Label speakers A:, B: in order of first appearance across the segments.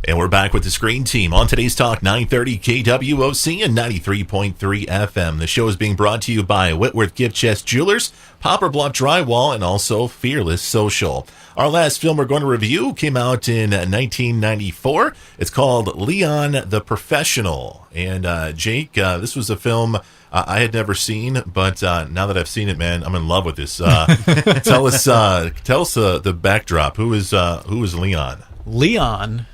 A: And we're back with the Screen Team on today's Talk 930 KWOC and 93.3 FM. The show is being brought to you by Whitworth Gift Chest Jewelers, Poplar, Bluff Drywall, and also Fearless Social. Our last film we're going to review came out in 1994. It's called Leon the Professional. And Jake, this was a film I had never seen, but now that I've seen it, man, I'm in love with this. Tell us the backdrop. Who is Leon?
B: Leon.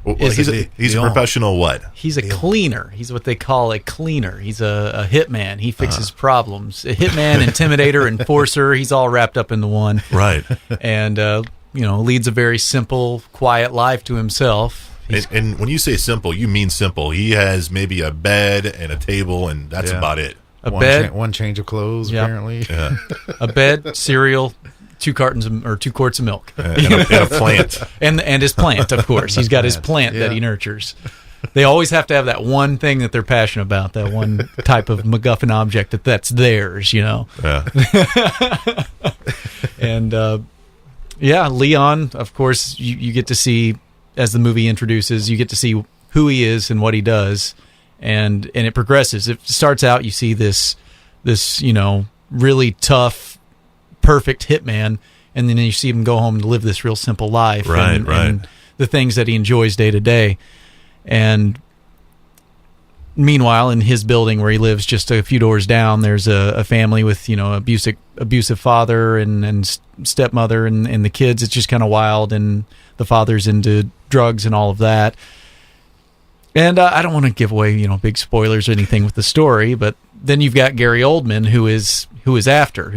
A: Well, he's a professional what?
B: He's a cleaner. He's what they call a cleaner. He's a hitman. He fixes problems. A hitman, intimidator, enforcer. He's all wrapped up into one.
A: Right.
B: And, leads a very simple, quiet life to himself.
A: And when you say simple, you mean simple. He has maybe a bed and a table, and that's about it.
C: One change of clothes, apparently.
A: Yeah.
B: A bed, cereal, 2 quarts of milk,
A: and a plant,
B: and his plant, of course. He's got his plant that he nurtures. They always have to have that one thing that they're passionate about, that one type of MacGuffin object that's theirs,
A: Yeah.
B: And Leon, of course, you get to see, as the movie introduces, you get to see who he is and what he does, and it progresses. It starts out, you see this really tough, perfect hitman, and then you see him go home and live this real simple life, and the things that he enjoys day to day. And meanwhile, in his building where he lives just a few doors down, there's a family with abusive father and stepmother and the kids. It's just kind of wild, and the father's into drugs and all of that. And I don't want to give away big spoilers or anything with the story, but then you've got Gary Oldman, who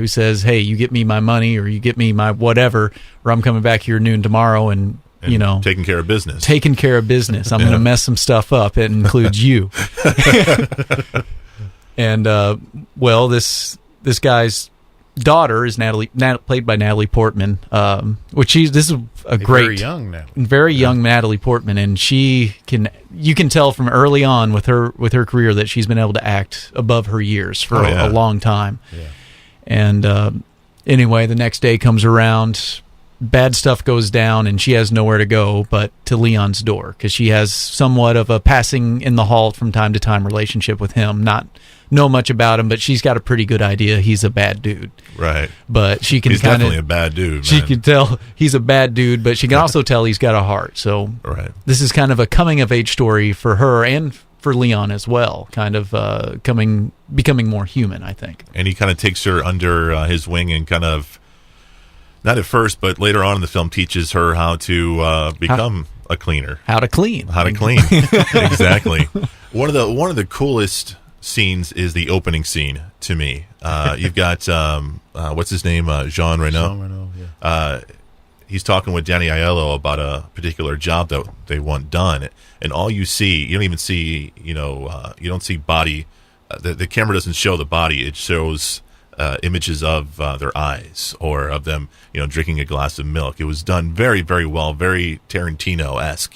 B: says, hey, you get me my money, or you get me my whatever, or I'm coming back here noon tomorrow and
A: taking care of business.
B: I'm going to mess some stuff up. It includes you. And this guy's daughter is played by Natalie Portman, this is a great, very young Natalie Portman, and you can tell from early on with her career that she's been able to act above her years for a long time.
C: Yeah.
B: And anyway, the next day comes around, bad stuff goes down, and she has nowhere to go but to Leon's door, because she has somewhat of a passing in the hall from time to time relationship with him. Not know much about him, but she's got a pretty good idea he's a bad dude.
A: Right.
B: But she can
A: he's definitely a bad dude, man.
B: She can tell he's a bad dude, but she can also tell he's got a heart. So this is kind of a coming of age story for her and for Leon as well, kind of becoming more human, I think.
A: And he kind of takes her under his wing and kind of, not at first, but later on in the film, teaches her how to become a cleaner.
B: How to clean.
A: Exactly. One of the coolest scenes is the opening scene to me. You've got what's his name, Jean Reno.
C: Jean Reno, yeah.
A: He's talking with Danny Aiello about a particular job that they want done, and all you see, you don't even see, you don't see body. The camera doesn't show the body; it shows images of their eyes, or of them, drinking a glass of milk. It was done very, very well, very Tarantino-esque,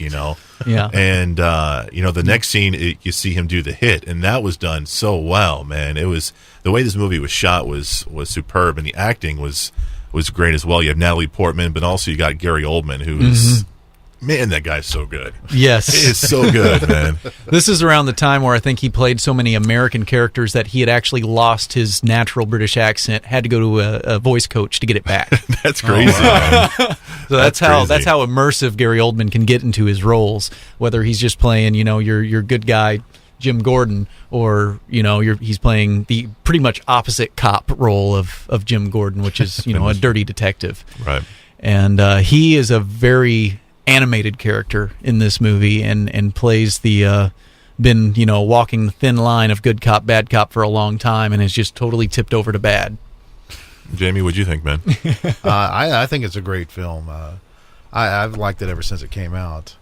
B: Yeah.
A: And the next scene, you see him do the hit, and that was done so well, man. It was, the way this movie was shot was superb, and the acting was great as well. You have Natalie Portman, but also you got Gary Oldman, who is. Man, that guy's so good.
B: Yes.
A: He is so good, man.
B: This is around the time where I think he played so many American characters that he had actually lost his natural British accent, had to go to a voice coach to get it back.
A: That's crazy. Man.
B: So that's how immersive Gary Oldman can get into his roles, whether he's just playing, your good guy Jim Gordon, or he's playing the pretty much opposite cop role of Jim Gordon, which is a dirty detective.
A: Right.
B: And he is a very animated character in this movie, and plays the been walking the thin line of good cop bad cop for a long time, and has just totally tipped over to bad.
A: Jamie, what'd you think, man?
C: I think it's a great film. I've liked it ever since it came out.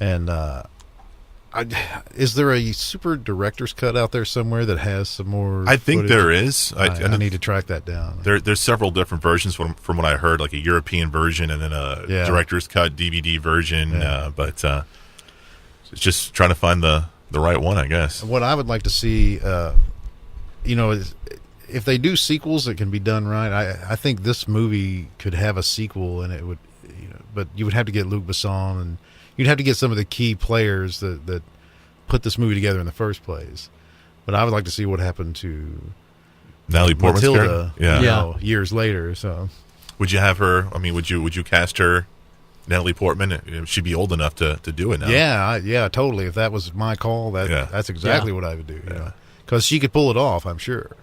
C: And is there a super director's cut out there somewhere that has some more?
A: I think
C: footage?
A: there is.
C: I need to track that down.
A: There's several different versions from what I heard, like a European version and then a director's cut DVD version.
C: Yeah.
A: But it's just trying to find the right one, I guess.
C: What I would like to see, is if they do sequels, it can be done right. I think this movie could have a sequel, and it would, but you would have to get Luc Besson and you'd have to get some of the key players that put this movie together in the first place. But I would like to see what happened to
A: Natalie Portman's
C: Matilda,
A: character? Yeah.
C: years later. So,
A: Would you have her? I mean, would you cast her, Natalie Portman? She'd be old enough to do it now.
C: yeah, totally. If that was my call, that's exactly what I would do. Because she could pull it off, I'm sure.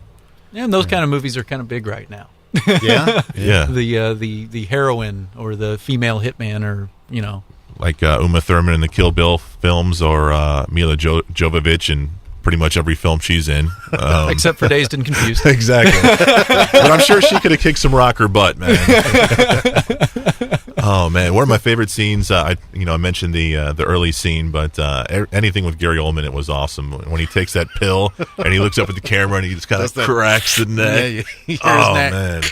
B: And those kind of movies are kind of big right now.
C: Yeah.
B: The heroine or the female hitman, or
A: like Uma Thurman in the Kill Bill films, or Mila Jovovich in pretty much every film she's in,
B: except for Dazed and Confused.
A: Exactly. But I'm sure she could have kicked some rocker butt, man. Oh man, one of my favorite scenes. I mentioned the early scene, but anything with Gary Oldman, it was awesome when he takes that pill and he looks up at the camera and he just kind of cracks the neck.
C: Yeah,
A: man.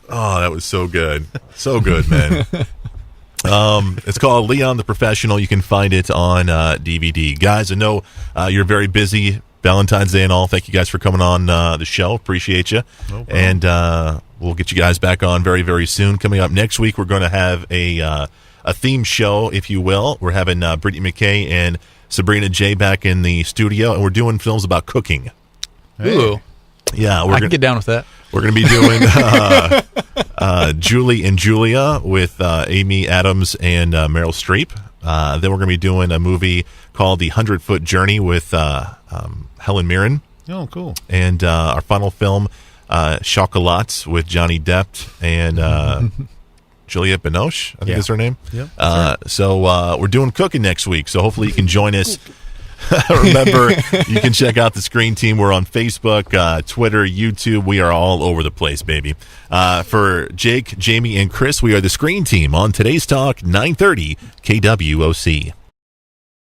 A: Oh, that was so good, man. It's called Leon the Professional. You can find it on DVD. Guys, I know you're very busy, Valentine's Day and all. Thank you guys for coming on the show. Appreciate you.
C: No problem.
A: And we'll get you guys back on very, very soon. Coming up next week, we're going to have a theme show, if you will. We're having Brittany McKay and Sabrina J back in the studio, and we're doing films about cooking.
C: Hey.
B: Ooh.
A: Yeah,
B: I can get down with that.
A: we're going to be doing Julie and Julia with Amy Adams and Meryl Streep. Then we're going to be doing a movie called The 100-Foot Journey with Helen Mirren.
C: Oh, cool.
A: And our final film, Chocolat, with Johnny Depp and Juliette Binoche, I think is her name.
C: Yep.
A: So we're doing cooking next week, so hopefully you can join us. Remember, you can check out the Screen Team. We're on Facebook, Twitter, YouTube. We are all over the place, baby. For Jake, Jamie, and Chris, we are the Screen Team on Today's Talk, 930 KWOC.